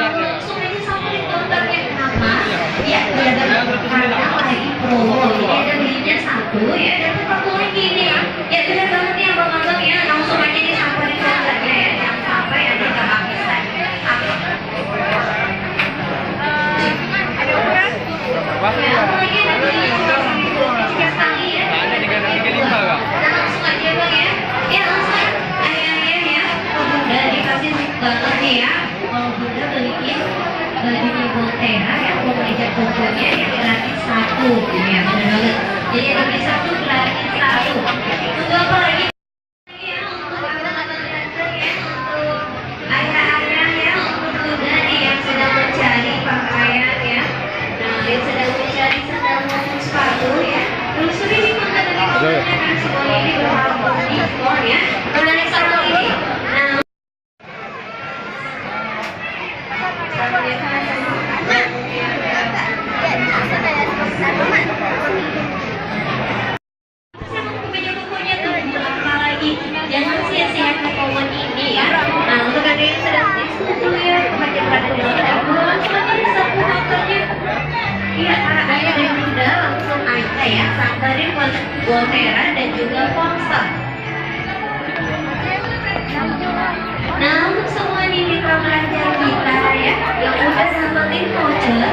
langsung aja samperin kontaknya. Kenapa? Ya, karena lagi promo. Jadi ada belinya satu, ya dapat satu lagi nih. Ya benar banget nih abang-abang ya, langsung aja disamperin kontaknya ya, jangan sampai ada kehabisan. Ya, apalagi ada belinya tiga kali ya. Nah, langsung aja bang ya. Ya langsung ayah-ayah ya, kalau bunda dikasih banget nih ya. Kalau bunda beliin bajunya Volterra ya, mau ngajak kokonya yang gratis satu ya, bener banget. Jadi ada beli satu gratis satu. Tunggu apa lagi? Ya, untuk abang-abang tante ya, untuk ayah-ayah ya, untuk bunda nih yang sedang mencari pakaian ya. Nah, yang sedang mencari sandal sepatu ya. Telusuri di kontak dari kokonya kan semuanya ini berharga diskon ya. Nah, yang satu ini. Nah, jangan sia-siakan momen ini ya. Nah, untuk anda yang sedang dulu ya, semakin pada dan langsung aja disapu motornya. Iya, para ayah dan bunda langsung aja ya, samperin Volterra dan juga Ponsel. Nah, untuk semua nih mitra pelajar kita ya, yang udah dapetin voucher